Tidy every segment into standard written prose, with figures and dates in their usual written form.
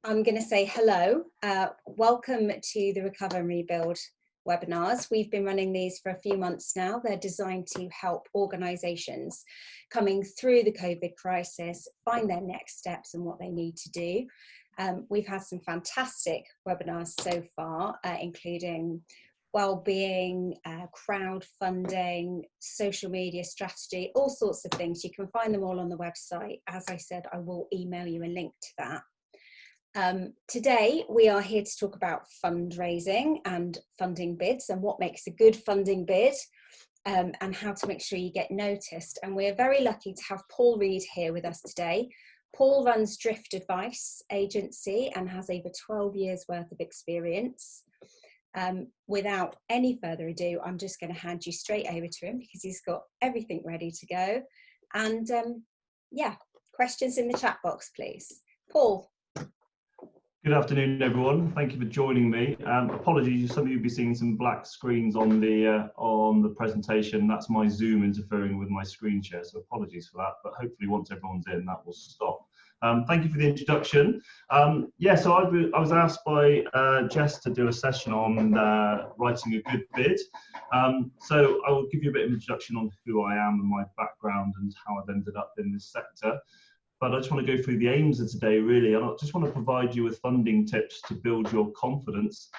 I'm going to say hello. Welcome to the Recover and Rebuild webinars. We've been running these for a few months now. They're designed to help organisations coming through the COVID crisis find their next steps and what they need to do. We've had some fantastic webinars so far, including well-being, crowdfunding, social media strategy, all sorts of things. You can find them all on the website. As I said, I will email you a link to that. Today we are here to talk about fundraising and funding bids and what makes a good funding bid, and how to make sure you get noticed. And we're very lucky to have Paul Reed here with us today. Paul runs Drift Advice Agency and has over 12 years worth of experience. Without any further ado, I'm just going to hand you straight over to him because he's got everything ready to go. And yeah, questions in the chat box, please. Paul. Good afternoon, everyone. Thank you for joining me. Apologies, some of you will be seeing some black screens on the presentation. That's my Zoom interfering with my screen share, so apologies for that. But hopefully, once everyone's in, that will stop. Thank you for the introduction. So I was asked by Jess to do a session on writing a good bid. So I will give you a bit of introduction on who I am and my background and how I've ended up in this sector. But I just want to go through the aims of today, really. And I just want to provide you with funding tips to build your confidence.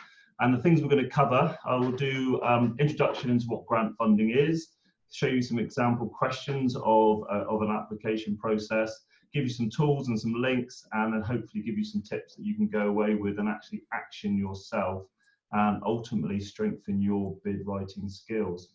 And the things we're going to cover, I will do introduction into what grant funding is, show you some example questions of an application process, give you some tools and some links, and then hopefully give you some tips that you can go away with and actually action yourself and ultimately strengthen your bid writing skills.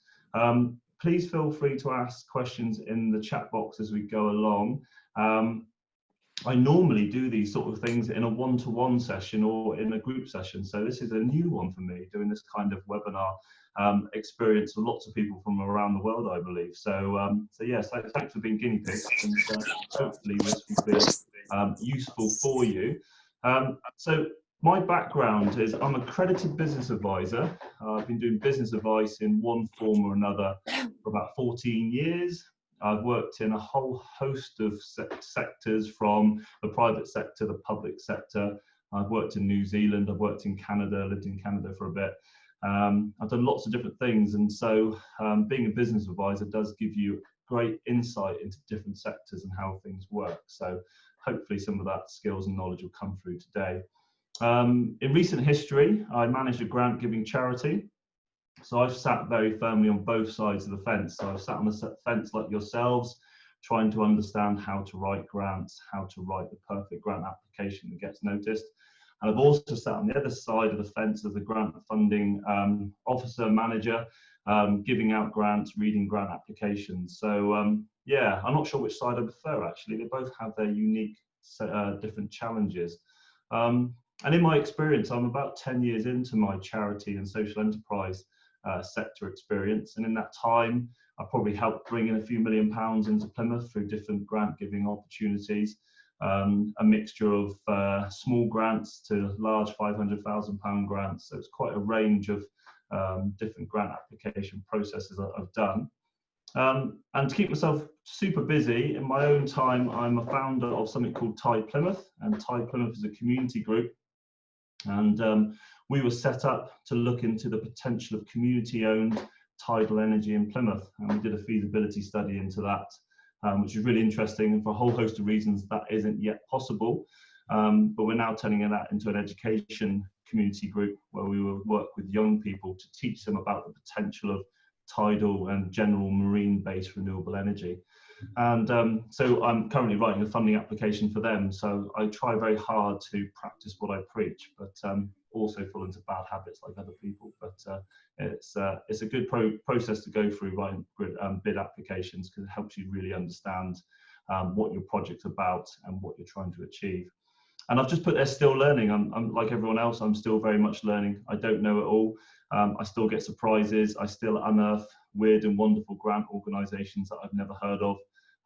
Please feel free to ask questions in the chat box as we go along. I normally do these sort of things in a one-to-one session or in a group session, so this is a new one for me, doing this kind of webinar experience with lots of people from around the world, I believe. So yes, thanks for being guinea pigs, and hopefully this will be useful for you. So my background is I'm an accredited business advisor. I've been doing business advice in one form or another for about 14 years. I've worked in a whole host of sectors, from the private sector, the public sector. I've worked in New Zealand, I've worked in Canada, lived in Canada for a bit. I've done lots of different things, and so being a business advisor does give you great insight into different sectors and how things work. So hopefully some of that skills and knowledge will come through today. In recent history, I managed a grant giving charity. So I've sat very firmly on both sides of the fence. So I've sat on the fence like yourselves, trying to understand how to write grants, how to write the perfect grant application that gets noticed. And I've also sat on the other side of the fence as a grant funding officer, manager, giving out grants, reading grant applications. So yeah, I'm not sure which side I prefer, actually. They both have their unique different challenges. And in my experience, I'm about 10 years into my charity and social enterprise sector experience, and in that time I probably helped bring in a few £1 million into Plymouth through different grant giving opportunities, a mixture of small grants to large £500,000 grants. So it's quite a range of different grant application processes that I've done. And to keep myself super busy in my own time, I'm a founder of something called Tide Plymouth, and Tide Plymouth is a community group, and we were set up to look into the potential of community-owned tidal energy in Plymouth, and we did a feasibility study into that, which is really interesting, and for a whole host of reasons that isn't yet possible, but we're now turning that into an education community group where we will work with young people to teach them about the potential of tidal and general marine-based renewable energy. And so I'm currently writing a funding application for them, so I try very hard to practice what I preach, but also fall into bad habits like other people. But it's a good process to go through writing bid applications, because it helps you really understand what your project's about and what you're trying to achieve. And I've just put there, still learning. I'm like everyone else, I'm still very much learning. I don't know it all. I still get surprises. I still unearth weird and wonderful grant organisations that I've never heard of.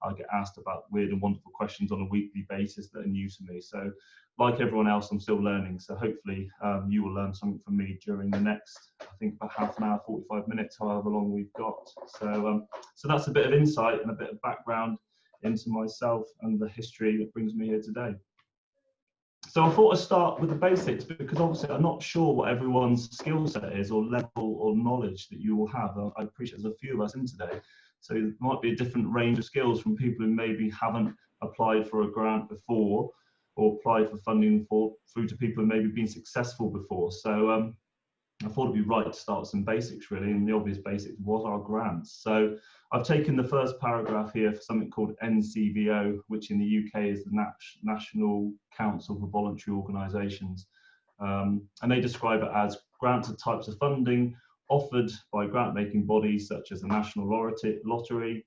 I get asked about weird and wonderful questions on a weekly basis that are new to me. So like everyone else, I'm still learning. So hopefully you will learn something from me during the next, I think, about half an hour, 45 minutes, however long we've got. So that's a bit of insight and a bit of background into myself and the history that brings me here today. So I thought I'd start with the basics, because obviously I'm not sure what everyone's skill set is or level or knowledge that you will have. I appreciate there's a few of us in today, so it might be a different range of skills from people who maybe haven't applied for a grant before or applied for funding through to people who maybe been successful before. So I thought it'd be right to start with some basics really, and the obvious basics, what are grants? So I've taken the first paragraph here for something called NCVO, which in the UK is the National Council for Voluntary Organisations. And they describe it as grants are types of funding offered by grant-making bodies such as the National Lottery,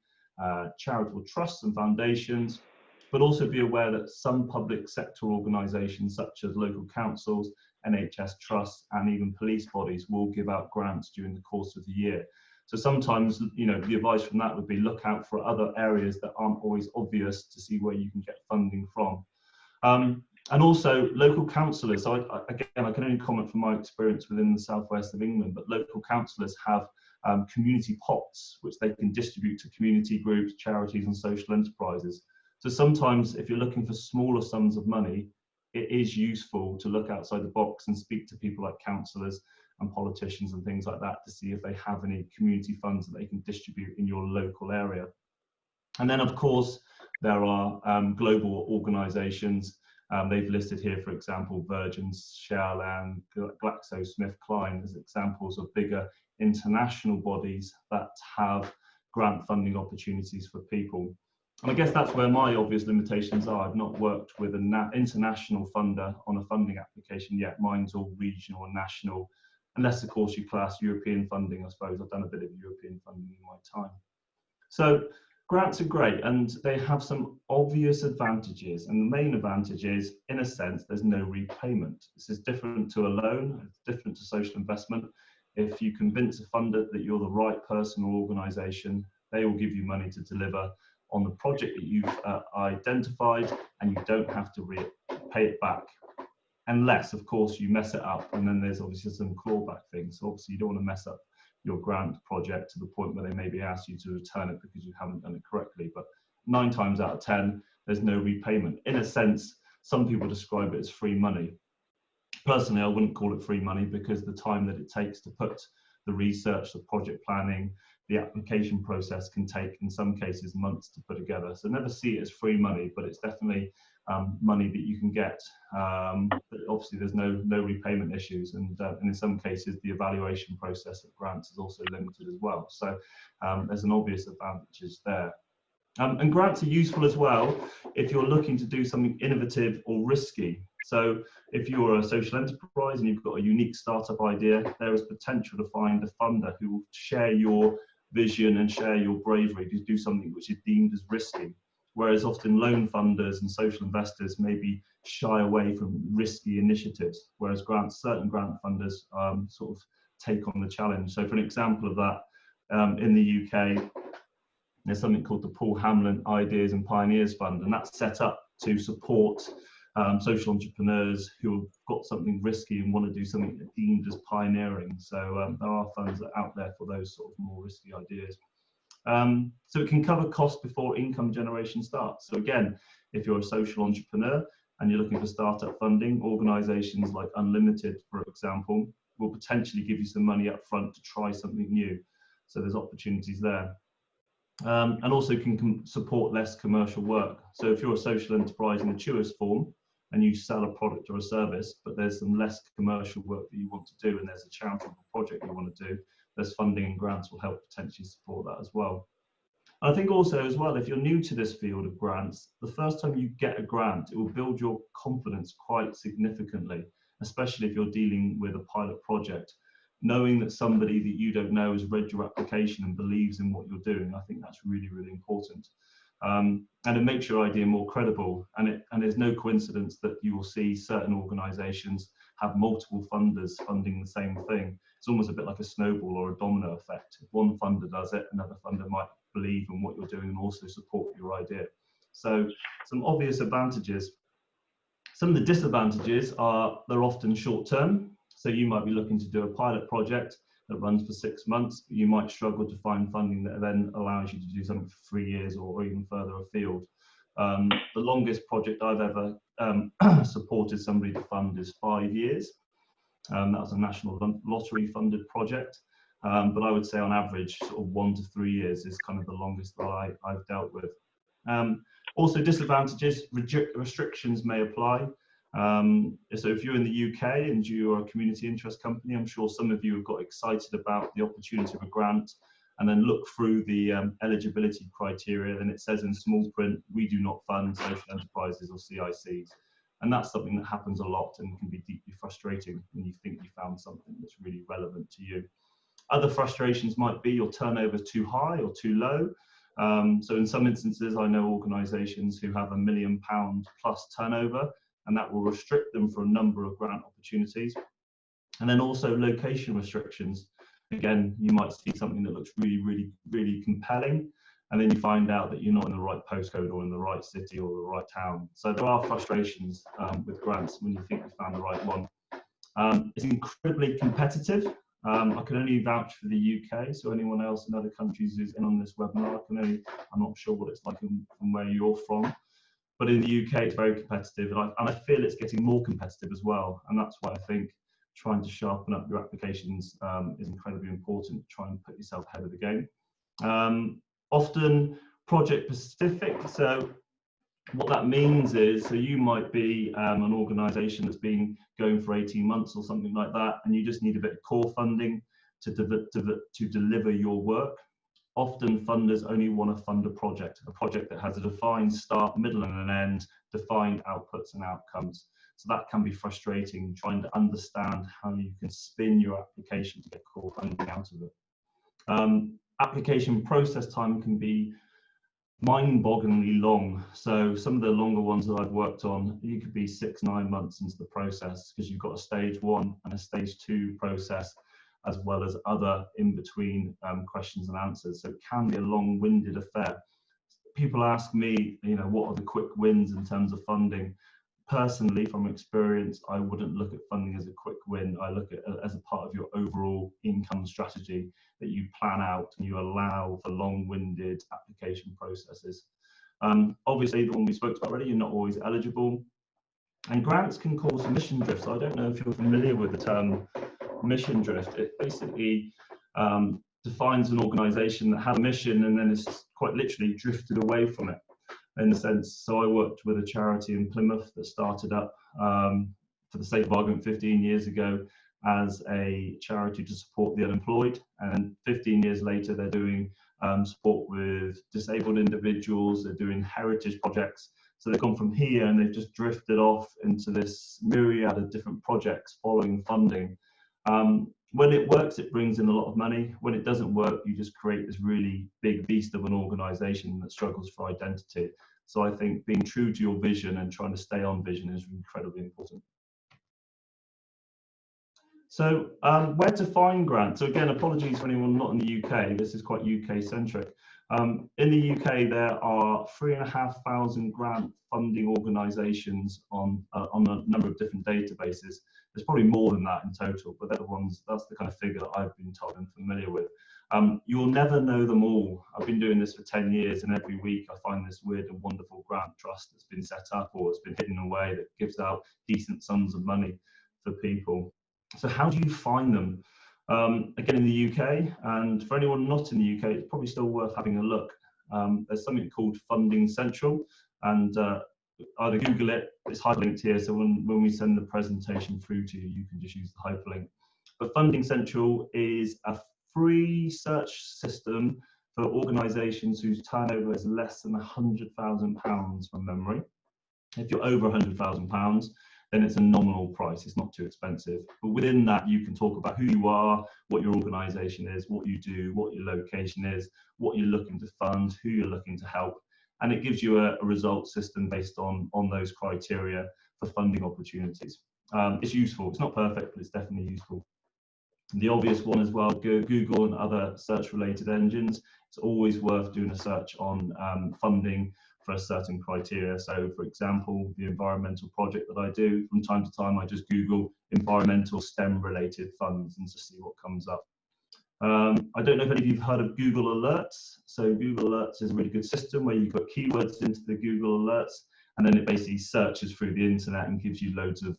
charitable trusts and foundations, but also be aware that some public sector organisations such as local councils, NHS trusts and even police bodies will give out grants during the course of the year. So sometimes, you know, the advice from that would be look out for other areas that aren't always obvious to see where you can get funding from. And also local councillors. So again, I can only comment from my experience within the southwest of England, but local councillors have community pots which they can distribute to community groups, charities and social enterprises. So sometimes if you're looking for smaller sums of money, it is useful to look outside the box and speak to people like councillors and politicians and things like that to see if they have any community funds that they can distribute in your local area. And then of course, there are global organisations. They've listed here, for example, Virgin, Shell and GlaxoSmithKline as examples of bigger international bodies that have grant funding opportunities for people. And I guess that's where my obvious limitations are. I've not worked with an international funder on a funding application yet. Mine's all regional and national, unless of course you class European funding, I suppose. I've done a bit of European funding in my time. So grants are great and they have some obvious advantages. And the main advantage is, in a sense, there's no repayment. This is different to a loan, it's different to social investment. If you convince a funder that you're the right person or organisation, they will give you money to deliver on the project that you've identified, and you don't have to pay it back, unless of course you mess it up, and then there's obviously some clawback things. So obviously you don't want to mess up your grant project to the point where they maybe ask you to return it because you haven't done it correctly. But 9 times out of 10 there's no repayment. In a sense, some people describe it as free money. Personally, I wouldn't call it free money, because the time that it takes to put the research, the project planning, the application process can take, in some cases, months to put together. So never see it as free money, but it's definitely money that you can get. But obviously, there's no repayment issues, and in some cases, the evaluation process of grants is also limited as well. So there's an obvious advantages there. And grants are useful as well if you're looking to do something innovative or risky. So if you're a social enterprise and you've got a unique startup idea, there is potential to find a funder who will share your vision and share your bravery to do something which is deemed as risky. Whereas often loan funders and social investors maybe shy away from risky initiatives, whereas certain grant funders sort of take on the challenge. So for an example of that, in the UK, there's something called the Paul Hamlin Ideas and Pioneers Fund, and that's set up to support social entrepreneurs who have got something risky and want to do something deemed as pioneering. So there are funds that are out there for those sort of more risky ideas. So it can cover costs before income generation starts. So again, if you're a social entrepreneur and you're looking for startup funding, organisations like Unlimited, for example, will potentially give you some money up front to try something new. So there's opportunities there. And also can support less commercial work. So if you're a social enterprise in the truest form and you sell a product or a service, but there's some less commercial work that you want to do and there's a charitable project you want to do, there's funding and grants will help potentially support that as well. And I think also as well, if you're new to this field of grants, the first time you get a grant, it will build your confidence quite significantly, especially if you're dealing with a pilot project. Knowing that somebody that you don't know has read your application and believes in what you're doing, I think that's really, really important. And it makes your idea more credible. And there's no coincidence that you will see certain organisations have multiple funders funding the same thing. It's almost a bit like a snowball or a domino effect. If one funder does it, another funder might believe in what you're doing and also support your idea. So some obvious advantages. Some of the disadvantages are they're often short term. So you might be looking to do a pilot project that runs for 6 months, but you might struggle to find funding that then allows you to do something for 3 years or even further afield. The longest project I've ever supported somebody to fund is 5 years. That was a national lottery funded project. But I would say on average, sort of 1 to 3 years is kind of the longest that I've dealt with. Also disadvantages, restrictions may apply. So if you're in the UK and you are a community interest company, I'm sure some of you have got excited about the opportunity of a grant and then look through the eligibility criteria, and it says in small print, we do not fund social enterprises or CICs. And that's something that happens a lot and can be deeply frustrating when you think you found something that's really relevant to you. Other frustrations might be your turnover is too high or too low. So in some instances, I know organisations who have £1 million plus turnover, and that will restrict them for a number of grant opportunities. And then also location restrictions. Again, you might see something that looks really compelling, and then you find out that you're not in the right postcode or in the right city or the right town. So there are frustrations with grants when you think you found the right one. It's incredibly competitive. I can only vouch for the UK, so anyone else in other countries who's in on this webinar, I'm not sure what it's like from where you're from, but in the UK it's very competitive, and I feel it's getting more competitive as well, and that's why I think trying to sharpen up your applications is incredibly important. Try and put yourself ahead of the game. Often project specific, so what that means is, so you might be an organisation that's been going for 18 months or something like that, and you just need a bit of core funding to deliver your work. Often funders only want to fund a project that has a defined start, middle and an end, defined outputs and outcomes. So that can be frustrating, trying to understand how you can spin your application to get core funding out of it. Application process time can be mind-bogglingly long. So some of the longer ones that I've worked on, you could be 6-9 months into the process because you've got a stage 1 and a stage 2 process, as well as other in-between questions and answers. So it can be a long-winded affair. People ask me, what are the quick wins in terms of funding? Personally, from experience, I wouldn't look at funding as a quick win. I look at it as a part of your overall income strategy that you plan out and you allow for long-winded application processes. Obviously, the one we spoke about already, you're not always eligible. And grants can cause mission drift. So I don't know if you're familiar with the term mission drift. It basically defines an organisation that had a mission and then it's quite literally drifted away from it. In the sense, so I worked with a charity in Plymouth that started up, for the sake of argument, 15 years ago as a charity to support the unemployed, and 15 years later they're doing support with disabled individuals, they're doing heritage projects. So they've gone from here and they've just drifted off into this myriad of different projects following funding. When it works, it brings in a lot of money. When it doesn't work, you just create this really big beast of an organisation that struggles for identity. So I think being true to your vision and trying to stay on vision is incredibly important. So where to find grants? So again, apologies for anyone not in the UK, this is quite UK centric. In the UK, there are 3,500 grant funding organisations on a number of different databases. There's probably more than that in total, but they're the ones, that's the kind of figure that I've been told and familiar with. You'll never know them all. I've been doing this for 10 years and every week I find this weird and wonderful grant trust that's been set up or it's been hidden away that gives out decent sums of money for people. So how do you find them? Again, in the UK, and for anyone not in the UK, it's probably still worth having a look. There's something called Funding Central, and either Google it, it's hyperlinked here, so when we send the presentation through to you, you can just use the hyperlink. But Funding Central is a free search system for organisations whose turnover is less than £100,000 from memory. If you're over £100,000, then it's a nominal price, it's not too expensive. But within that, you can talk about who you are, what your organisation is, what you do, what your location is, what you're looking to fund, who you're looking to help. And it gives you a result system based on those criteria for funding opportunities. It's useful, it's not perfect, but it's definitely useful. The obvious one as well, Google and other search related engines, it's always worth doing a search on funding for a certain criteria. So for example, the environmental project that I do, from time to time I just Google environmental STEM related funds and to see what comes up. I don't know if any of you have heard of Google Alerts. So Google Alerts is a really good system where you put keywords into the Google Alerts, and then it basically searches through the internet and gives you loads of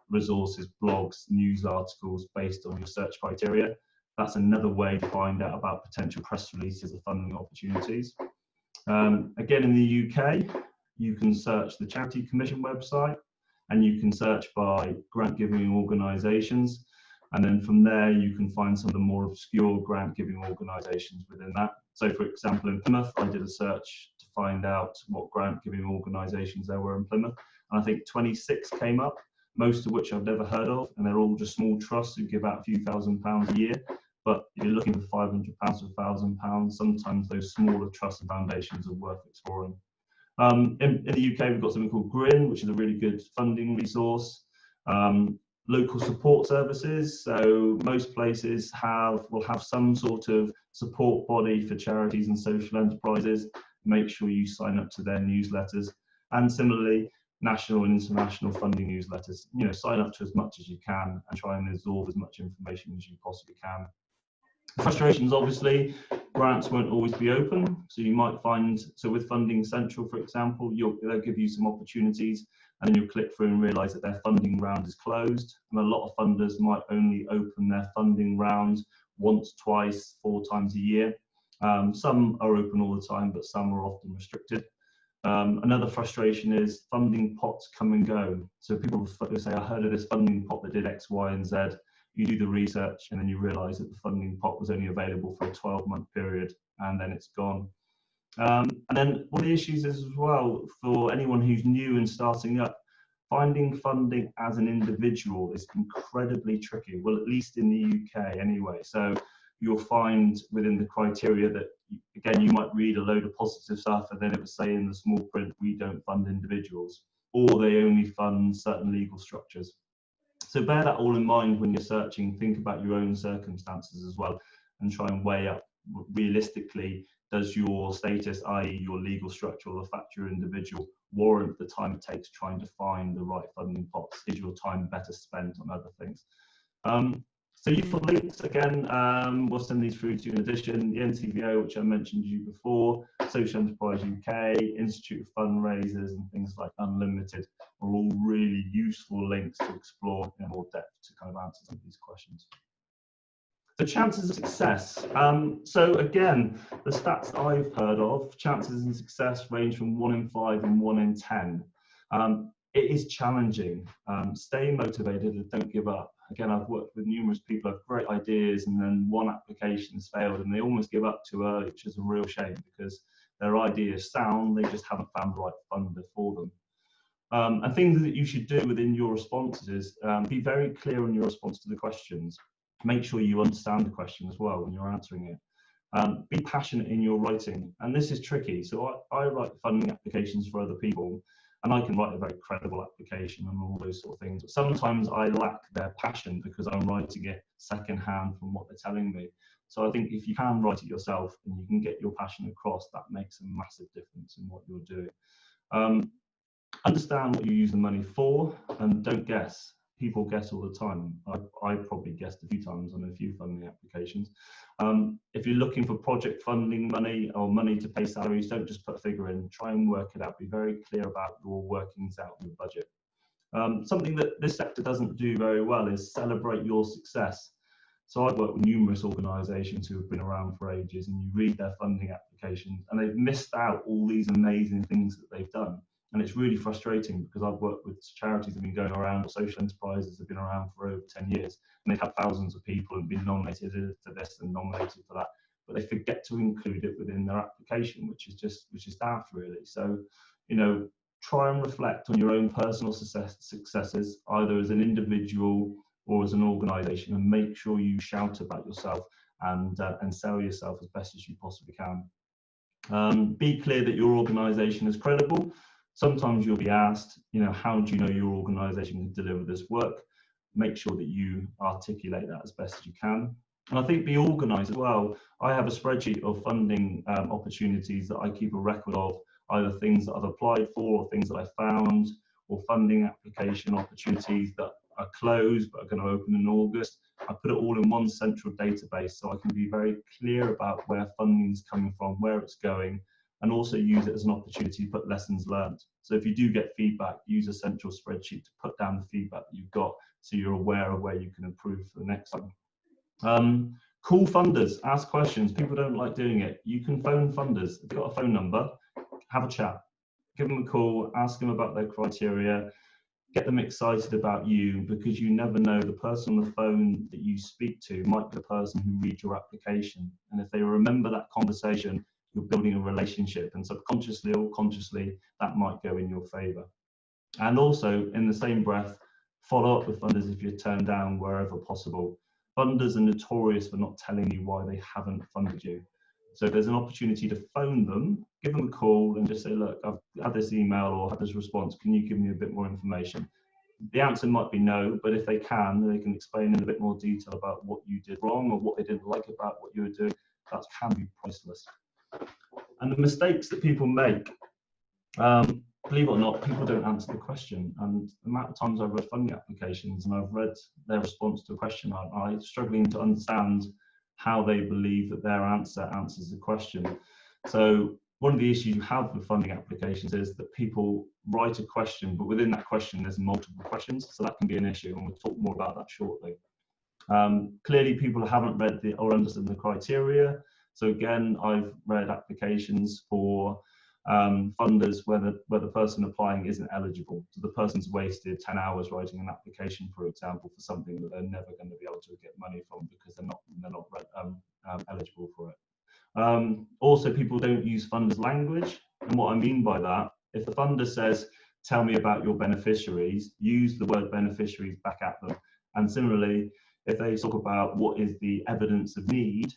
resources, blogs, news articles based on your search criteria. That's another way to find out about potential press releases or funding opportunities. Again, in the UK, you can search the Charity Commission website, and you can search by grant giving organisations. And then from there, you can find some of the more obscure grant giving organisations within that. So for example, in Plymouth, I did a search to find out what grant giving organisations there were in Plymouth. And I think 26 came up, most of which I've never heard of. And they're all just small trusts who give out a few £1,000s a year. But if you're looking for £500 or £1,000, sometimes those smaller trusts and foundations are worth exploring. In the UK, we've got something called GRIN, which is a really good funding resource. Local support services. So most places will have some sort of support body for charities and social enterprises. Make sure you sign up to their newsletters. And similarly, national and international funding newsletters. Sign up to as much as you can and try and absorb as much information as you possibly can. Frustrations, obviously, grants won't always be open. So you might find, with Funding Central, for example, they'll give you some opportunities, and then you'll click through and realise that their funding round is closed. And a lot of funders might only open their funding round once, twice, 4 times a year. Some are open all the time, but some are often restricted. Another frustration is funding pots come and go. So people will say, I heard of this funding pot that did X, Y, and Z. You do the research and then you realise that the funding pot was only available for a 12-month period, and then it's gone. And then one of the issues is as well, for anyone who's new and starting up, finding funding as an individual is incredibly tricky, well, at least in the UK anyway. So you'll find within the criteria that, again, you might read a load of positive stuff and then it would say in the small print, we don't fund individuals, or they only fund certain legal structures. So bear that all in mind when you're searching. Think about your own circumstances as well, and try and weigh up realistically, does your status, i.e. your legal structure or the fact you're individual, warrant the time it takes trying to find the right funding pots? Is your time better spent on other things? So useful links, again, we'll send these through to you in addition. The NCVO, which I mentioned to you before, Social Enterprise UK, Institute of Fundraisers, and things like Unlimited are all really useful links to explore in more depth to kind of answer some of these questions. The chances of success. So again, the stats I've heard of, chances of success range from 1 in 5 and 1 in 10. It is challenging. Stay motivated and don't give up. Again, I've worked with numerous people who have great ideas and then one application has failed and they almost give up too early, which is a real shame because their ideas sound, they just haven't found the right funder for them. And things that you should do within your responses is be very clear on your response to the questions. Make sure you understand the question as well when you're answering it. Be passionate in your writing, and this is tricky. So I write funding applications for other people, and I can write a very credible application and all those sort of things. But sometimes I lack their passion because I'm writing it secondhand from what they're telling me. So I think if you can write it yourself and you can get your passion across, that makes a massive difference in what you're doing. Understand what you use the money for, and don't guess. People guess all the time. I probably guessed a few times on a few funding applications. If you're looking for project funding money or money to pay salaries, don't just put a figure in. Try and work it out. Be very clear about your workings out in your budget. Something that this sector doesn't do very well is celebrate your success. So I've worked with numerous organisations who have been around for ages, and you read their funding applications and they've missed out all these amazing things that they've done. And it's really frustrating because I've worked with charities that have been going around, or social enterprises that have been around for over 10 years, and they've had thousands of people and been nominated for this and nominated for that, but they forget to include it within their application, which is daft really. So, try and reflect on your own personal successes, either as an individual or as an organisation, and make sure you shout about yourself and sell yourself as best as you possibly can. Be clear that your organisation is credible. Sometimes you'll be asked, how do you know your organisation can deliver this work? Make sure that you articulate that as best as you can. And I think be organised as well. I have a spreadsheet of funding opportunities that I keep a record of, either things that I've applied for or things that I found, or funding application opportunities that are closed but are going to open in August. I put it all in one central database so I can be very clear about where funding is coming from, where it's going, and also use it as an opportunity to put lessons learned. So if you do get feedback, use a central spreadsheet to put down the feedback that you've got so you're aware of where you can improve for the next time. Call funders, ask questions. People don't like doing it. You can phone funders. If you've got a phone number, have a chat. Give them a call, ask them about their criteria, get them excited about you, because you never know, the person on the phone that you speak to might be the person who reads your application. And if they remember that conversation, you're building a relationship, and subconsciously or consciously, that might go in your favour. And also, in the same breath, follow up with funders if you're turned down wherever possible. Funders are notorious for not telling you why they haven't funded you. So if there's an opportunity to phone them, give them a call and just say, look, I've had this email or had this response, can you give me a bit more information? The answer might be no, but if they can explain in a bit more detail about what you did wrong or what they didn't like about what you were doing. That can be priceless. And the mistakes that people make, believe it or not, people don't answer the question. And the amount of times I've read funding applications and I've read their response to a question, I'm struggling to understand how they believe that their answer answers the question. So one of the issues you have with funding applications is that people write a question, but within that question there's multiple questions, so that can be an issue, and we'll talk more about that shortly. Clearly people haven't read or understood the criteria. So again, I've read applications for funders where the person applying isn't eligible. So the person's wasted 10 hours writing an application, for example, for something that they're never going to be able to get money from because they're not eligible for it. Also, people don't use funders' language. And what I mean by that, if the funder says, tell me about your beneficiaries, use the word beneficiaries back at them. And similarly, if they talk about what is the evidence of need,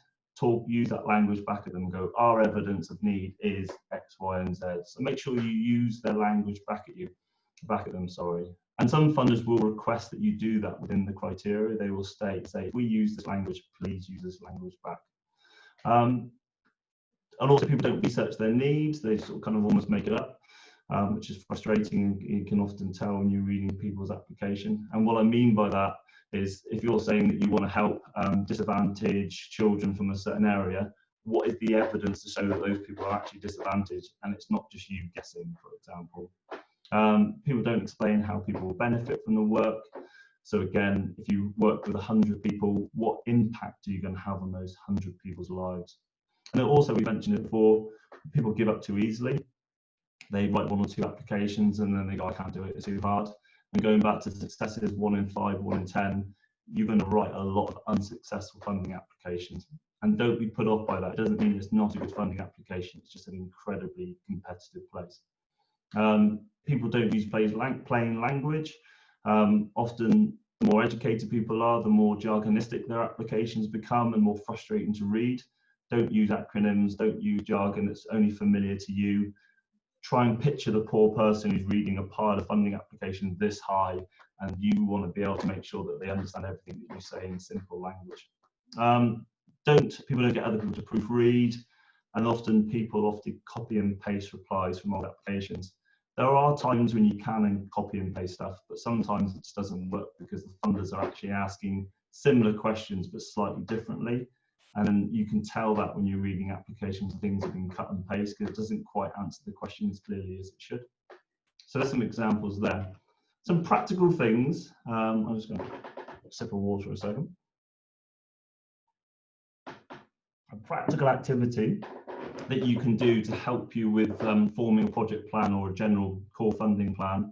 use that language back at them and go, our evidence of need is X, Y, and Z. So make sure you use their language back at them, sorry. And some funders will request that you do that within the criteria. They will say, if we use this language, please use this language back. And also people don't research their needs. They sort of kind of almost make it up, which is frustrating. You can often tell when you're reading people's application. And what I mean by that is, if you're saying that you want to help disadvantaged children from a certain area, what is the evidence to show that those people are actually disadvantaged, and it's not just you guessing, for example. People don't explain how people will benefit from the work. So again, if you work with 100 people, what impact are you going to have on those 100 people's lives? And also, we mentioned it before, people give up too easily. They write 1 or 2 applications and then they go, I can't do it, it's too hard. And going back to successes 1 in 5, 1 in 10, you're going to write a lot of unsuccessful funding applications. And don't be put off by that. It doesn't mean it's not a good funding application. It's just an incredibly competitive place. People don't use plain language. Often, the more educated people are, the more jargonistic their applications become and more frustrating to read. Don't use acronyms. Don't use jargon that's only familiar to you. Try and picture the poor person who's reading a pile of funding applications this high, and you want to be able to make sure that they understand everything that you say in simple language. People don't get other people to proofread, and often people copy and paste replies from old applications. There are times when you can copy and paste stuff, but sometimes it just doesn't work because the funders are actually asking similar questions but slightly differently. And then you can tell that when you're reading applications, things have been cut and pasted because it doesn't quite answer the question as clearly as it should. So there's some examples there. Some practical things. I'm just going to sip of water a second. A practical activity that you can do to help you with forming a project plan or a general core funding plan.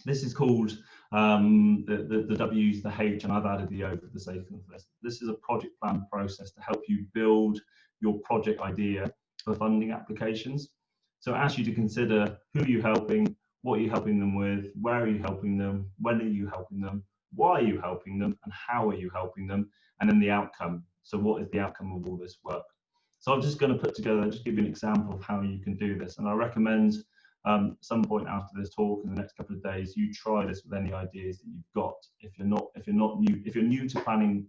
This is called the W's, the H, and I've added the O for the sake of this. This is a project plan process to help you build your project idea for funding applications. So it asks you to consider who are you helping, what are you helping them with, where are you helping them, when are you helping them, why are you helping them, and how are you helping them, and then the outcome. So what is the outcome of all this work? So I'm just going to put together, just give you an example of how you can do this. And I recommend some point after this talk in the next couple of days, you try this with any ideas that you've got. If you're new to planning,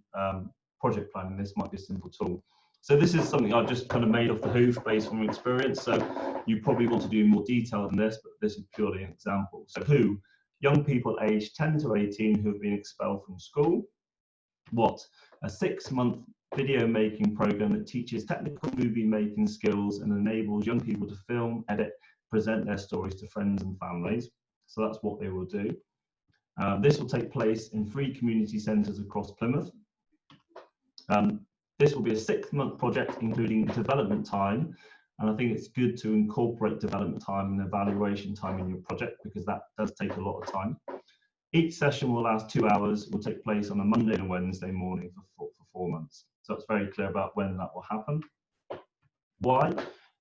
project planning, this might be a simple tool. So this is something I've just kind of made off the hoof based on experience. So you probably want to do more detail than this, but this is purely an example. So who? Young people aged 10 to 18 who have been expelled from school. What? A 6-month video making program that teaches technical movie making skills and enables young people to film, edit, present their stories to friends and families. So that's what they will do. This will take place in 3 community centres across Plymouth. This will be a 6-month project, including development time. And I think it's good to incorporate development time and evaluation time in your project, because that does take a lot of time. Each session will last 2 hours, will take place on a Monday and a Wednesday morning for 4 months. So it's very clear about when that will happen. Why?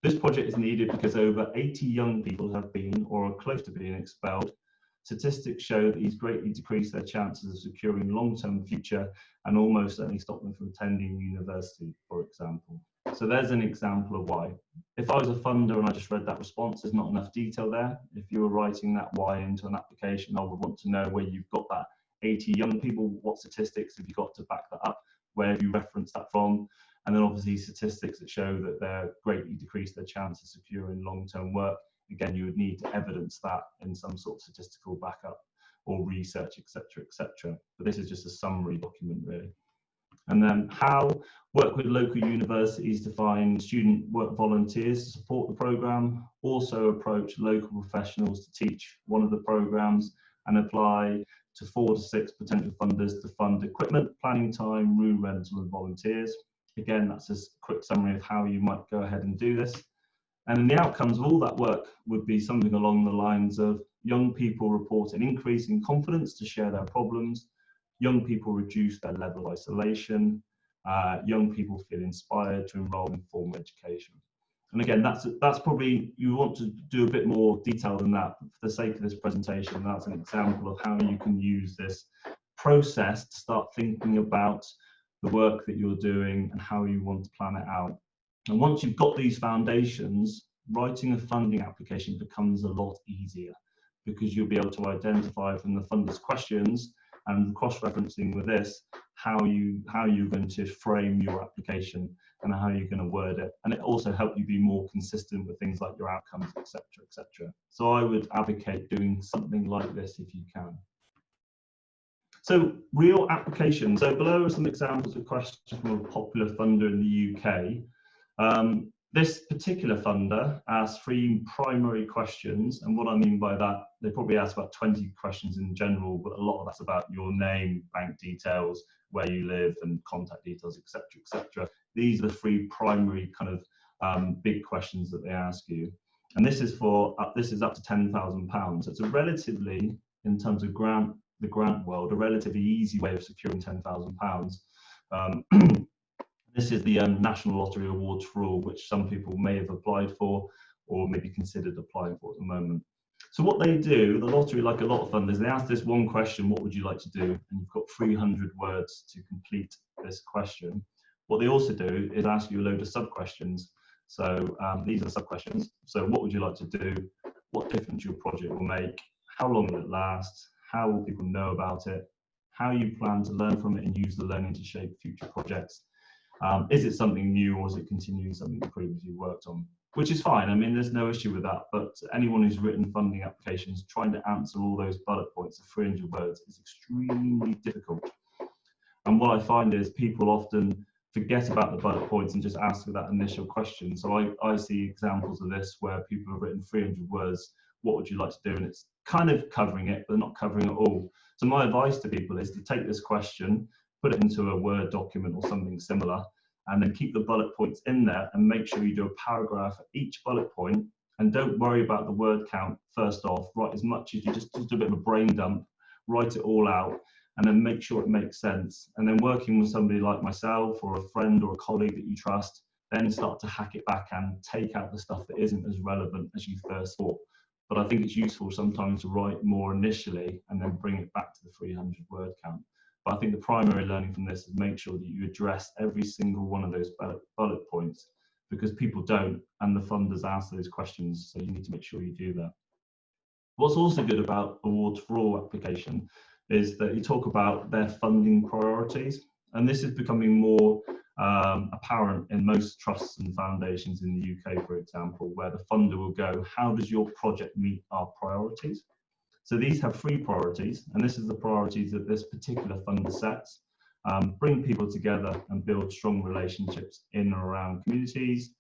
This project is needed because over 80 young people have been or are close to being expelled. Statistics show that these greatly decrease their chances of securing long-term future and almost certainly stop them from attending university, for example. So there's an example of why. If I was a funder and I just read that response, there's not enough detail there. If you were writing that why into an application, I would want to know where you've got that 80 young people, what statistics have you got to back that up, where have you referenced that from, and then obviously statistics that show that they're greatly decrease their chance of securing long-term work. Again, you would need to evidence that in some sort of statistical backup or research, etc., etc. But this is just a summary document, really. And then how? Work with local universities to find student work volunteers to support the programme. Also approach local professionals to teach one of the programmes and apply to 4 to 6 potential funders to fund equipment, planning time, room rental and volunteers. Again, that's a quick summary of how you might go ahead and do this. And then the outcomes of all that work would be something along the lines of young people report an increase in confidence to share their problems, young people reduce their level of isolation, young people feel inspired to enrol in formal education. And again, that's probably, you want to do a bit more detail than that, but for the sake of this presentation, that's an example of how you can use this process to start thinking about the work that you're doing and how you want to plan it out. And once you've got these foundations, writing a funding application becomes a lot easier, because you'll be able to identify from the funder's questions and cross-referencing with this how you're going to frame your application and how you're going to word it. And it also helps you be more consistent with things like your outcomes, etc., etc. So I would advocate doing something like this if you can. So real applications. So below are some examples of questions from a popular funder in the UK. This particular funder asked 3 primary questions, and what I mean by that, they probably asked about 20 questions in general, but a lot of that's about your name, bank details, where you live, and contact details, etc., etc. These are the 3 primary kind of big questions that they ask you, and this is up to £10,000. So it's a relatively, in terms of the grant world, a relatively easy way of securing £10,000. This is the National Lottery Awards for All, which some people may have applied for or maybe considered applying for at the moment. So what they do, the lottery, like a lot of funders, they ask this one question: what would you like to do? And you've got 300 words to complete this question. What they also do is ask you a load of sub-questions. So these are the sub-questions. So what would you like to do? What difference your project will make? How long will it last? How will people know about it? How you plan to learn from it and use the learning to shape future projects? Is it something new, or is it continuing something you previously worked on? Which is fine. I mean, there's no issue with that. But anyone who's written funding applications, trying to answer all those bullet points of 300 words is extremely difficult. And what I find is people often forget about the bullet points and just ask for that initial question. So I see examples of this where people have written 300 words, what would you like to do? And it's kind of covering it, but not covering it all. So my advice to people is to take this question, put it into a Word document or something similar, and then keep the bullet points in there and make sure you do a paragraph at each bullet point, and don't worry about the word count first off. Write as much as you just do a bit of a brain dump, write it all out, and then make sure it makes sense. And then working with somebody like myself or a friend or a colleague that you trust, then start to hack it back and take out the stuff that isn't as relevant as you first thought. But I think it's useful sometimes to write more initially and then bring it back to the 300 word count. But I think the primary learning from this is make sure that you address every single one of those bullet points, because people don't, and the funders ask those questions, so you need to make sure you do that. What's also good about Awards for All application is that you talk about their funding priorities, and this is becoming more apparent in most trusts and foundations in the UK, for example, where the funder will go, how does your project meet our priorities? So these have 3 priorities, and this is the priorities that this particular funder sets. bring people together and build strong relationships in and around communities,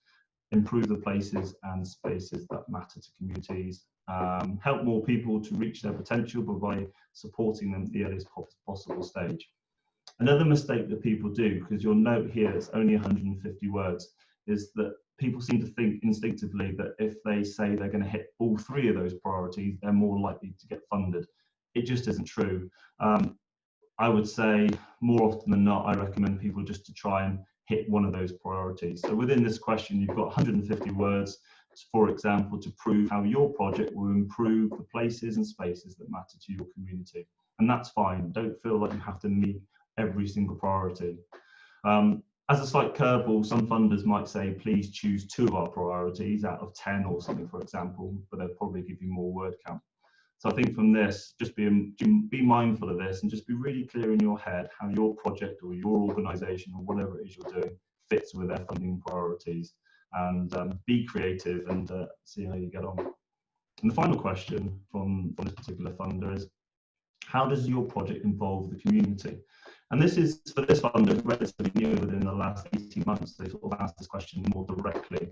improve the places and spaces that matter to communities, help more people to reach their potential by supporting them at the earliest possible stage. Another mistake that people do, because you'll note here it's only 150 words, is that people seem to think instinctively that if they say they're going to hit all three of those priorities, they're more likely to get funded. It just isn't true. I would say more often than not, I recommend people just to try and hit one of those priorities. So within this question, you've got 150 words, for example, to prove how your project will improve the places and spaces that matter to your community. And that's fine. Don't feel like you have to meet every single priority. As a slight curveball, some funders might say, please choose 2 of our priorities out of 10 or something, for example, but they'll probably give you more word count. So I think from this, just be mindful of this and just be really clear in your head how your project or your organisation or whatever it is you're doing fits with their funding priorities, and be creative and see how you get on. And the final question from this particular funder is, how does your project involve the community? And this is, for this funder, relatively new within the last 18 months. They sort of asked this question more directly.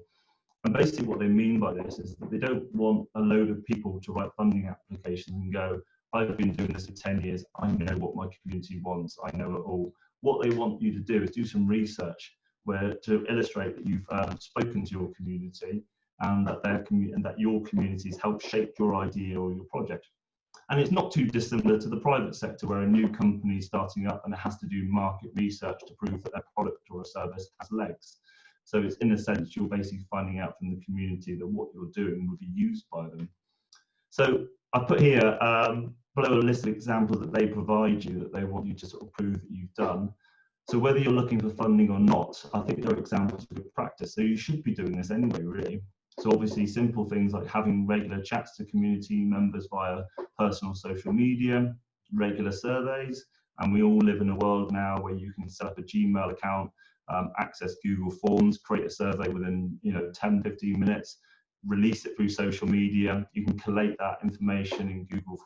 And basically what they mean by this is that they don't want a load of people to write funding applications and go, I've been doing this for 10 years, I know what my community wants, I know it all. What they want you to do is do some research to illustrate that you've spoken to your community and that your communities help shape your idea or your project. And it's not too dissimilar to the private sector, where a new company is starting up and it has to do market research to prove that their product or a service has legs. So it's, in a sense, you're basically finding out from the community that what you're doing will be used by them. So I put here below a list of examples that they provide you, that they want you to sort of prove that you've done. So whether you're looking for funding or not, I think there are examples of good practice. So you should be doing this anyway, really. So obviously simple things like having regular chats to community members via personal social media, regular surveys, and we all live in a world now where you can set up a Gmail account, access Google Forms, create a survey within 10, 15 minutes, release it through social media. You can collate that information in Google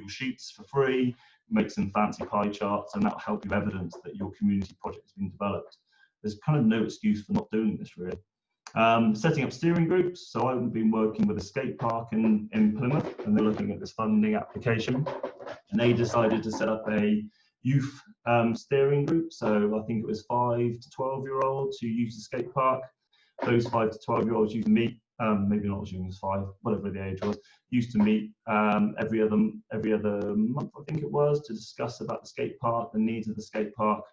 Sheets for free, make some fancy pie charts, and that will help you evidence that your community project has been developed. There's kind of no excuse for not doing this, really. Setting up steering groups. So I've been working with a skate park in Plymouth, and they're looking at this funding application, and they decided to set up a youth steering group. So I think it was 5 to 12-year-olds who use the skate park. Those 5 to 12-year-olds used to meet, maybe not as young as 5, whatever the age was, used to meet every other month, I think it was, to discuss about the skate park, the needs of the skate park.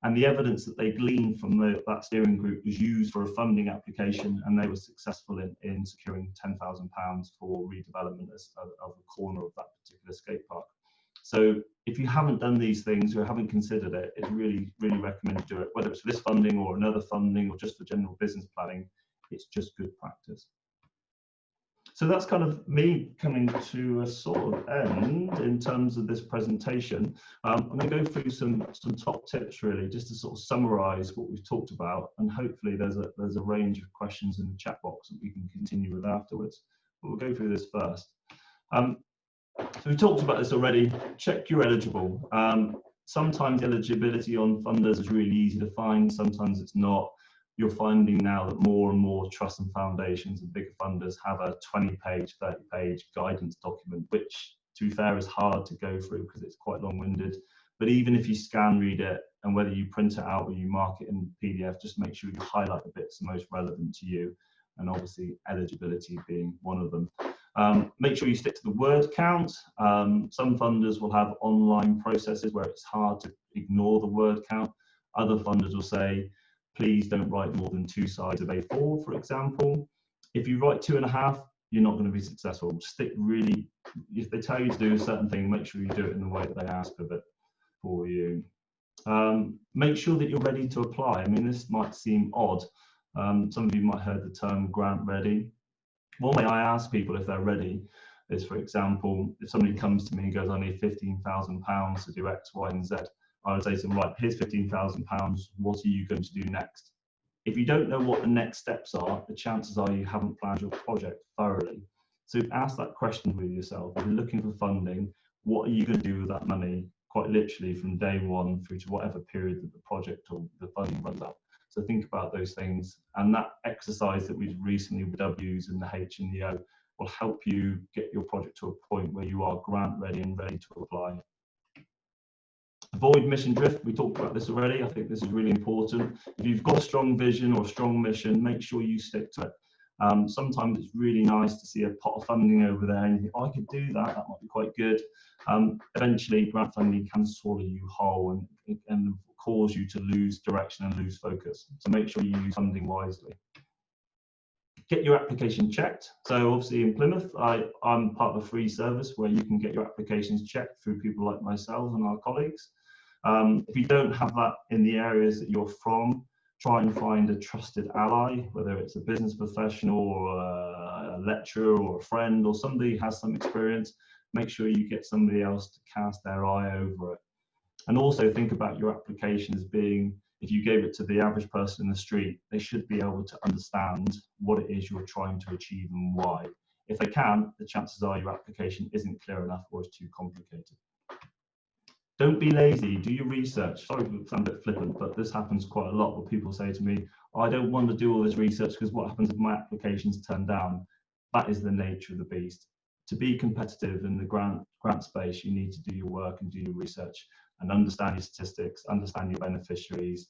And the evidence that they gleaned from that steering group was used for a funding application, and they were successful in securing £10,000 for redevelopment of a corner of that particular skate park. So if you haven't done these things or haven't considered it, it's really, really recommend you do it, whether it's for this funding or another funding or just for general business planning. It's just good practice. So that's kind of me coming to a sort of end in terms of this presentation. I'm going to go through some top tips, really, just to sort of summarize what we've talked about, and hopefully there's a range of questions in the chat box that we can continue with afterwards. But we'll go through this first. So we talked about this already. Check you're eligible. Sometimes eligibility on funders is really easy to find, sometimes it's not. You're finding now that more and more trusts and foundations and bigger funders have a 20-page, 30-page guidance document, which, to be fair, is hard to go through because it's quite long-winded. But even if you scan read it, and whether you print it out or you mark it in PDF, just make sure you highlight the bits most relevant to you, and obviously eligibility being one of them. Make sure you stick to the word count. Some funders will have online processes where it's hard to ignore the word count. Other funders will say, please don't write more than 2 sides of A4, for example. If you write 2.5, you're not going to be successful. Stick really, if they tell you to do a certain thing, make sure you do it in the way that they ask of it for you. Make sure that you're ready to apply. I mean, this might seem odd. Some of you might have heard the term grant ready. One way I ask people if they're ready is, for example, if somebody comes to me and goes, I need £15,000 to do X, Y, and Z, I would say to them, right, here's £15,000, what are you going to do next? If you don't know what the next steps are, the chances are you haven't planned your project thoroughly. So ask that question with yourself. If you're looking for funding, what are you going to do with that money? quite literally from day one through to whatever period that the project or the funding runs out. So think about those things, and that exercise that we did recently with W's and the H and the O will help you get your project to a point where you are grant ready and ready to apply. Avoid mission drift. We talked about this already. I think this is really important. If you've got a strong vision or a strong mission, make sure you stick to it. Sometimes it's really nice to see a pot of funding over there and you think, oh, I could do that, that might be quite good. Eventually, grant funding can swallow you whole and cause you to lose direction and lose focus. So make sure you use funding wisely. Get your application checked. So obviously in Plymouth, I'm part of a free service where you can get your applications checked through people like myself and our colleagues. If you don't have that in the areas that you're from, try and find a trusted ally, whether it's a business professional or a lecturer or a friend or somebody who has some experience. Make sure you get somebody else to cast their eye over it. And also think about your application as being, if you gave it to the average person in the street, they should be able to understand what it is you're trying to achieve and why. If they can't, the chances are your application isn't clear enough or is too complicated. Don't be lazy, do your research. Sorry if it sounds a bit flippant, but this happens quite a lot where people say to me, I don't want to do all this research because what happens if my application's turned down? That is the nature of the beast. To be competitive in the grant space, you need to do your work and do your research and understand your statistics, understand your beneficiaries,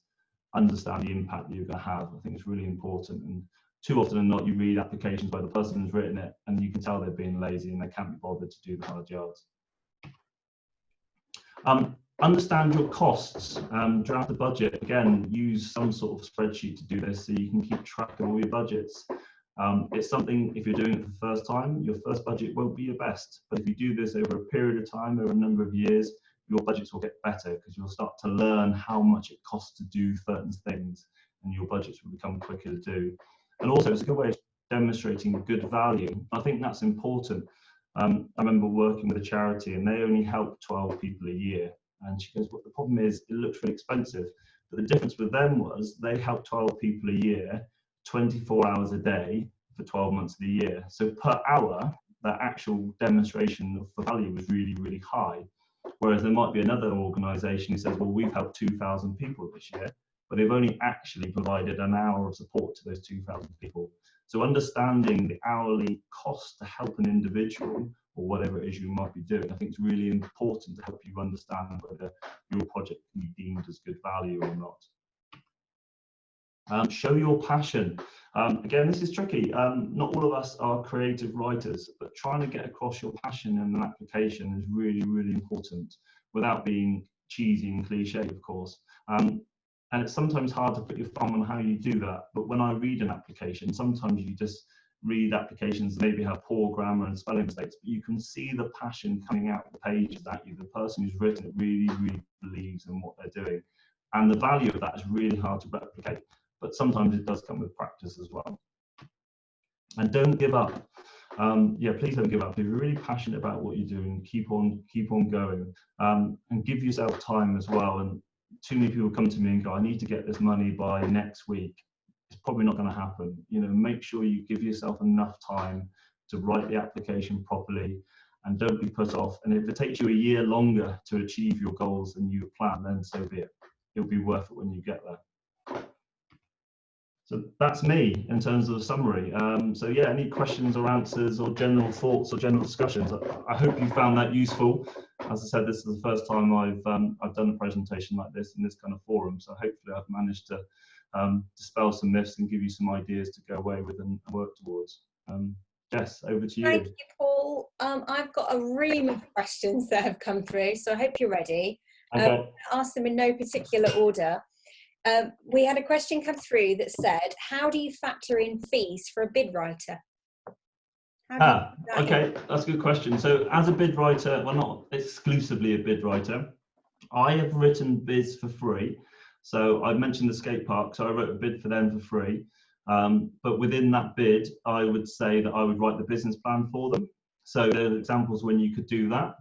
understand the impact that you're going to have. I think it's really important. And too often than not, you read applications where the person who's written it and you can tell they're being lazy and they can't be bothered to do the hard yards. Understand your costs, draft the budget. Again, use some sort of spreadsheet to do this so you can keep track of all your budgets. It's something, if you're doing it for the first time, your first budget won't be your best. But if you do this over a period of time, over a number of years, your budgets will get better because you'll start to learn how much it costs to do certain things and your budgets will become quicker to do. And also, it's a good way of demonstrating good value. I think that's important. I remember working with a charity and they only help 12 people a year. And she goes, well, the problem is it looks really expensive. But the difference with them was they helped 12 people a year, 24 hours a day for 12 months of the year. So per hour, that actual demonstration of value was really, really high. Whereas there might be another organisation who says, well, we've helped 2,000 people this year, but they've only actually provided an hour of support to those 2,000 people. So understanding the hourly cost to help an individual or whatever it is you might be doing, I think it's really important to help you understand whether your project can be deemed as good value or not. Show your passion. Again, this is tricky. Not all of us are creative writers, but trying to get across your passion in an application is really, really important without being cheesy and cliche, of course. And it's sometimes hard to put your thumb on how you do that. But when I read an application, sometimes you just read applications that maybe have poor grammar and spelling mistakes, but you can see the passion coming out of the pages at you. The person who's written it really, really believes in what they're doing. And the value of that is really hard to replicate. But sometimes it does come with practice as well. And don't give up. Please don't give up. If you're really passionate about what you're doing, keep on going, and give yourself time as well. And too many people come to me and go, I need to get this money by next week. It's probably not going to happen. You know, make sure you give yourself enough time to write the application properly and don't be put off. And if it takes you a year longer to achieve your goals than you plan, then so be it. It'll be worth it when you get there. So that's me in terms of the summary. So yeah, any questions or answers or general thoughts or general discussions? I hope you found that useful. As I said, this is the first time I've done a presentation like this in this kind of forum. So hopefully I've managed to dispel some myths and give you some ideas to go away with and work towards. Jess, over to you. Thank you, Paul. I've got a ream of questions that have come through, so I hope you're ready. Okay. I'll ask them in no particular order. We had a question come through that said, how do you factor in fees for a bid writer? Okay, that's a good question. So as a bid writer, well, not exclusively a bid writer, I have written bids for free. So I mentioned the skate park, so I wrote a bid for them for free. But within that bid, I would say that I would write the business plan for them. So there are examples when you could do that.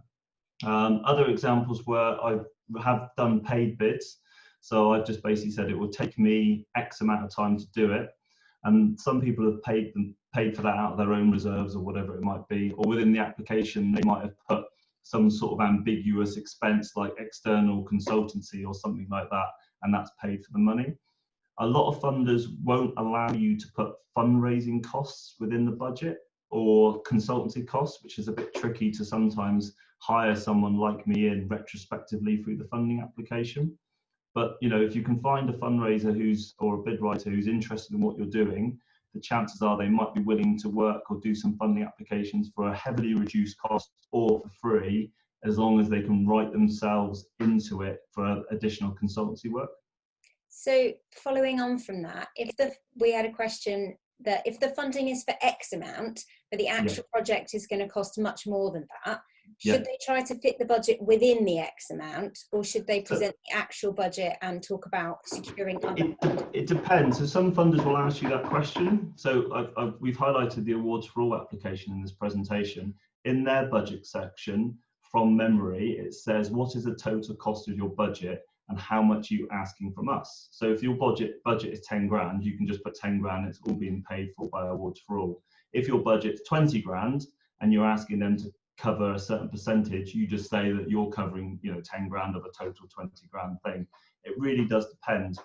Other examples where I have done paid bids. So I've just basically said it will take me X amount of time to do it. And some people have paid for that out of their own reserves or whatever it might be, or within the application, they might have put some sort of ambiguous expense like external consultancy or something like that, and that's paid for the money. A lot of funders won't allow you to put fundraising costs within the budget or consultancy costs, which is a bit tricky to sometimes hire someone like me in retrospectively through the funding application. But if you can find a fundraiser or a bid writer who's interested in what you're doing, the chances are they might be willing to work or do some funding applications for a heavily reduced cost or for free, as long as they can write themselves into it for additional consultancy work. So following on from that, we had a question that if the funding is for X amount, but the actual project is going to cost much more than that, should they try to fit the budget within the X amount, or should they present the actual budget and talk about securing other funding? It depends. So some funders will ask you that question. So we've highlighted the Awards for All application in this presentation. In their budget section, from memory, it says, what is the total cost of your budget and how much are you asking from us? So if your budget is 10 grand, you can just put 10 grand, it's all being paid for by Awards for All. If your budget's 20 grand and you're asking them to cover a certain percentage, you just say that you're covering 10 grand of a total 20 grand thing. It really does depend.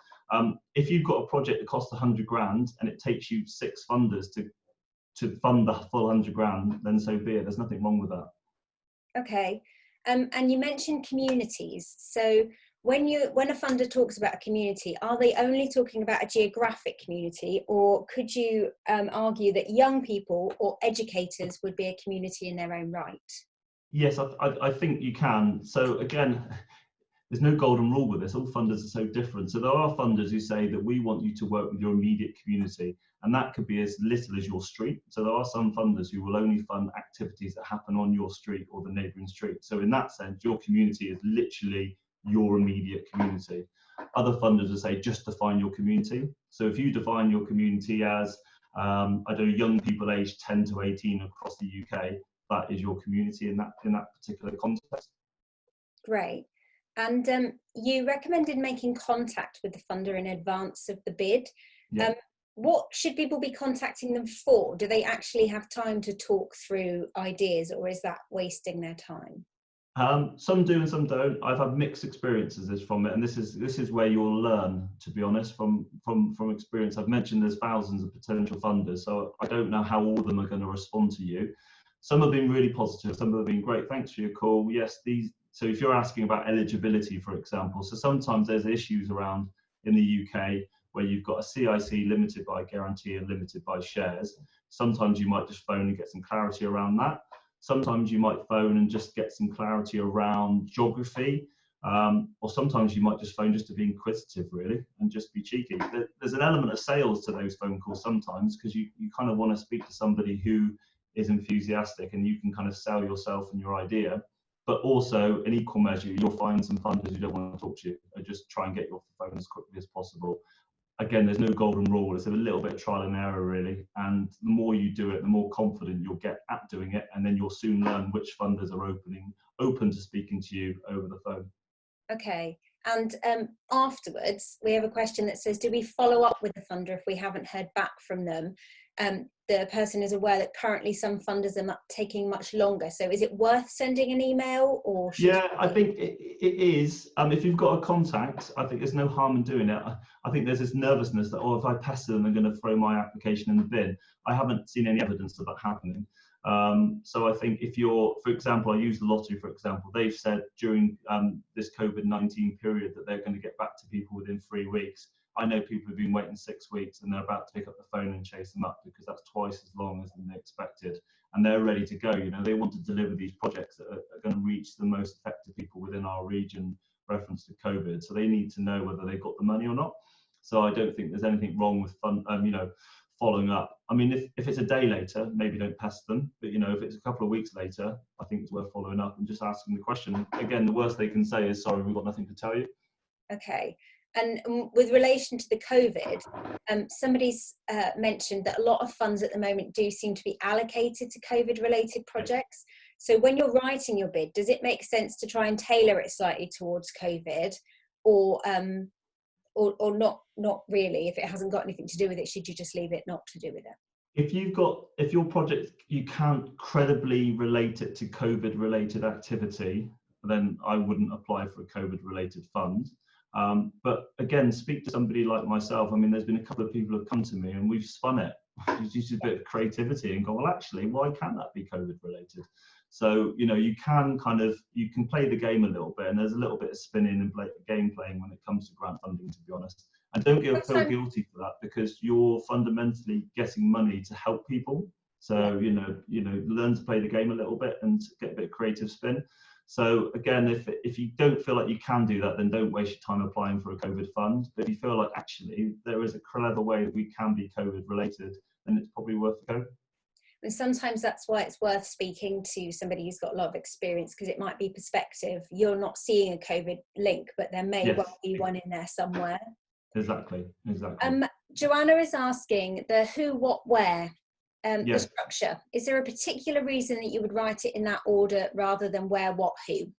If you've got a project that costs 100 grand and it takes you 6 funders to fund the full 100 grand, then so be it. There's nothing wrong with that. Okay, and you mentioned communities. So when a funder talks about a community, are they only talking about a geographic community, or could you argue that young people or educators would be a community in their own right? Yes, I think you can. So again, there's no golden rule with this. All funders are so different. So there are funders who say that we want you to work with your immediate community, and that could be as little as your street. So there are some funders who will only fund activities that happen on your street or the neighbouring street. So in that sense, your community is literally your immediate community. Other funders will say just define your community. So if you define your community as young people aged 10 to 18 across the UK, that is your community in that particular context. Great. And you recommended making contact with the funder in advance of the bid. What should people be contacting them for? Do they actually have time to talk through ideas, or is that wasting their time? Some do and some don't. I've had mixed experiences from it, and this is where you'll learn, to be honest, from experience. I've mentioned there's thousands of potential funders, so I don't know how all of them are going to respond to you. Some have been really positive, some have been great. Thanks for your call. Yes, so if you're asking about eligibility, for example, so sometimes there's issues around in the UK where you've got a CIC limited by guarantee and limited by shares. Sometimes you might just phone and get some clarity around that. Sometimes you might phone and just get some clarity around geography, or sometimes you might just phone just to be inquisitive, really, and just be cheeky. There's an element of sales to those phone calls sometimes, because you kind of want to speak to somebody who is enthusiastic and you can kind of sell yourself and your idea. But also, in equal measure, you'll find some funders who don't want to talk to you and just try and get you off the phone as quickly as possible. Again, there's no golden rule. It's a little bit of trial and error, really. And the more you do it, the more confident you'll get at doing it. And then you'll soon learn which funders are open to speaking to you over the phone. Okay. And afterwards, we have a question that says, do we follow up with the funder if we haven't heard back from them? The person is aware that currently some funders are taking much longer. So is it worth sending an email, or? I think it is. If you've got a contact, I think there's no harm in doing it. I think there's this nervousness that, if I pester them, they're going to throw my application in the bin. I haven't seen any evidence of that happening. So I think if you're, for example, I use the lottery, for example, they've said during this COVID-19 period that they're going to get back to people within 3 weeks. I know people have been waiting 6 weeks and they're about to pick up the phone and chase them up, because that's twice as long as they expected. And they're ready to go. They want to deliver these projects that are going to reach the most affected people within our region, reference to COVID. So they need to know whether they've got the money or not. So I don't think there's anything wrong with following up. I mean, if it's a day later, maybe don't pester them. But if it's a couple of weeks later, I think it's worth following up and just asking the question. Again, the worst they can say is, sorry, we've got nothing to tell you. Okay. And with relation to the COVID, somebody's mentioned that a lot of funds at the moment do seem to be allocated to COVID-related projects. So when you're writing your bid, does it make sense to try and tailor it slightly towards COVID, or not really? If it hasn't got anything to do with it, should you just leave it not to do with it? If your project, you can't credibly relate it to COVID related activity, then I wouldn't apply for a COVID related fund. But again, speak to somebody like myself. I mean, there's been a couple of people who have come to me and we've spun it. We've used a bit of creativity and go, well, actually, why can't that be COVID related? So, you know, you can play the game a little bit, and there's a little bit of spinning and game playing when it comes to grant funding, to be honest. And don't feel guilty for that, because you're fundamentally getting money to help people. So, you know, learn to play the game a little bit and get a bit of creative spin. So again, if you don't feel like you can do that, then don't waste your time applying for a COVID fund. But if you feel like actually there is a clever way that we can be COVID related, then it's probably worth a go. And sometimes that's why it's worth speaking to somebody who's got a lot of experience, because it might be perspective. You're not seeing a COVID link, but there may well be one in there somewhere. Exactly. Joanna is asking the who, what, where, the structure. Is there a particular reason that you would write it in that order rather than where, what, who?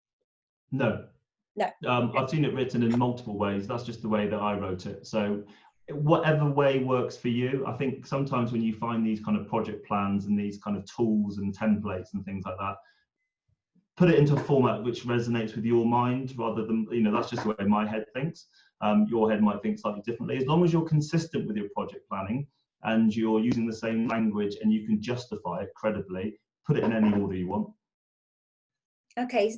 No. I've seen it written in multiple ways. That's just the way that I wrote it. So whatever way works for you. I think sometimes when you find these kind of project plans and these kind of tools and templates and things like that, put it into a format which resonates with your mind, rather than, you know, that's just the way my head thinks. Your head might think slightly differently. As long as you're consistent with your project planning and you're using the same language and you can justify it credibly, put it in any order you want. Okay,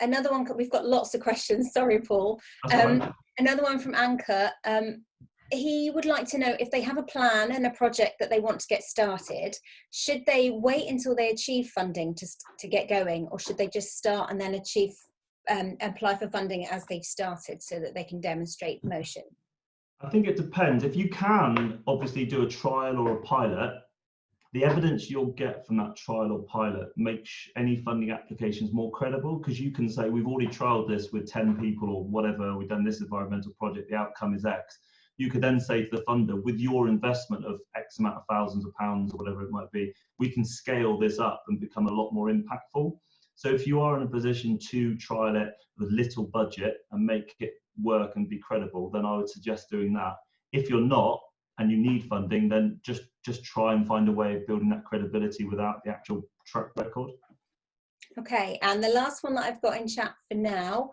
another one, we've got lots of questions, sorry Paul. Another one from Anchor. He would like to know if they have a plan and a project that they want to get started, should they wait until they achieve funding to get going, or should they just start and then apply for funding as they've started so that they can demonstrate motion? I think it depends. If you can obviously do a trial or a pilot, the evidence you'll get from that trial or pilot makes any funding applications more credible, because you can say, we've already trialed this with 10 people or whatever, we've done this environmental project, the outcome is X. You could then say to the funder, with your investment of X amount of thousands of pounds or whatever it might be, we can scale this up and become a lot more impactful. So if you are in a position to trial it with little budget and make it work and be credible, then I would suggest doing that. If you're not and you need funding, then just try and find a way of building that credibility without the actual track record. Okay, and the last one that I've got in chat for now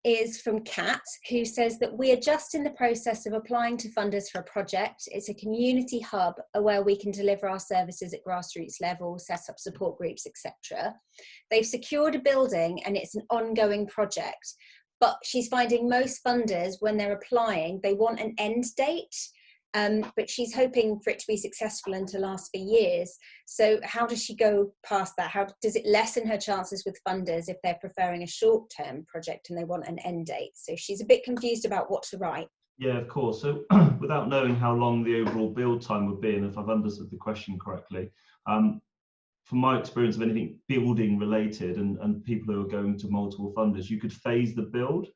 is from Kat, who says that we are just in the process of applying to funders for a project. It's a community hub where we can deliver our services at grassroots level, set up support groups, etc. They've secured a building and it's an ongoing project, but she's finding most funders, when they're applying, they want an end date. But she's hoping for it to be successful and to last for years. So how does she go past that? How does it lessen her chances with funders if they're preferring a short-term project and they want an end date? So she's a bit confused about what to write. Yeah, of course. So without knowing how long the overall build time would be, and if I've understood the question correctly, from my experience of anything building related and people who are going to multiple funders, you could phase the build.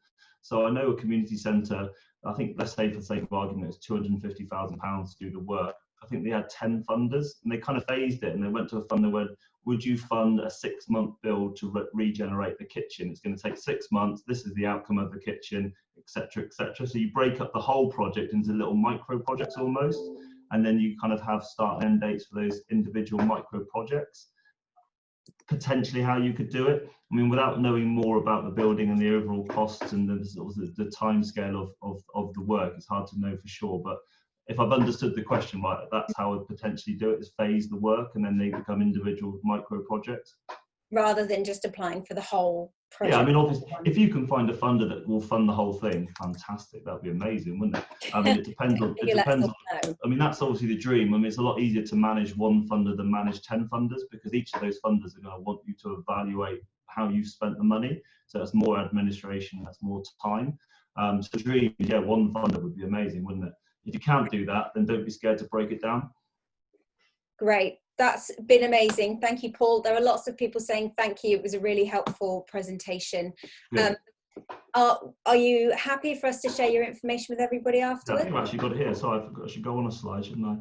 So I know a community centre, I think, let's say for the sake of argument, it's £250,000 to do the work. I think they had 10 funders and they kind of phased it, and they went to a funder where, would you fund a 6-month build to regenerate the kitchen? It's going to take 6 months. This is the outcome of the kitchen, etc., etc. So you break up the whole project into little micro projects almost, and then you kind of have start and end dates for those individual micro projects. Potentially how you could do it. I mean, without knowing more about the building and the overall costs and the time scale of the work, it's hard to know for sure. But if I've understood the question right, that's how I would potentially do it, is phase the work and then they become individual micro projects. Rather than just applying for the whole project. Yeah, I mean, obviously, if you can find a funder that will fund the whole thing, fantastic. That'd be amazing, wouldn't it? I mean, it depends on. I mean, that's obviously the dream. I mean, it's a lot easier to manage one funder than manage 10 funders, because each of those funders are going to want you to evaluate how you spent the money. So that's more administration, that's more time. So the dream, yeah, one funder would be amazing, wouldn't it? If you can't do that, then don't be scared to break it down. Great. That's been amazing. Thank you, Paul. There are lots of people saying thank you. It was a really helpful presentation. Are you happy for us to share your information with everybody afterwards? Yeah, I think I've actually got it here. So I should go on a slide, shouldn't I?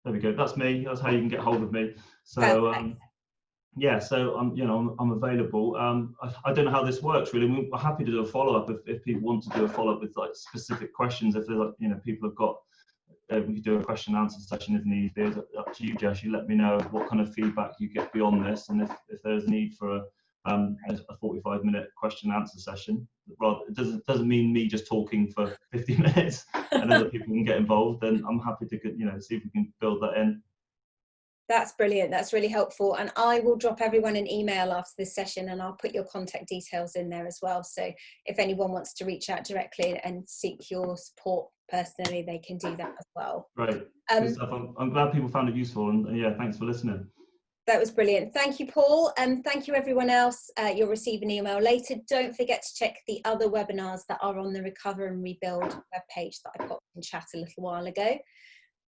There we go. That's me. That's how you can get hold of me. So yeah, so I'm available. I don't know how this works really. We're happy to do a follow-up if people want to do a follow-up with like specific questions. If there's like, people have got we could do a question and answer session if need be. It's up to you, Jess. You let me know what kind of feedback you get beyond this, and if there's need for a 45-minute question and answer session. Rather, it doesn't mean me just talking for 50 minutes and other people can get involved. Then I'm happy to see if we can build that in. That's brilliant. That's really helpful. And I will drop everyone an email after this session, and I'll put your contact details in there as well. So if anyone wants to reach out directly and seek your support personally, they can do that as well. Great. Good stuff. I'm glad people found it useful, and yeah, thanks for listening. That was brilliant. Thank you, Paul. And thank you, everyone else. You'll receive an email later. Don't forget to check the other webinars that are on the Recover and Rebuild webpage that I popped in chat a little while ago.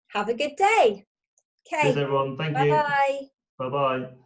Have a good day. Okay. Cheers, everyone. Thank you. Bye. Bye-bye.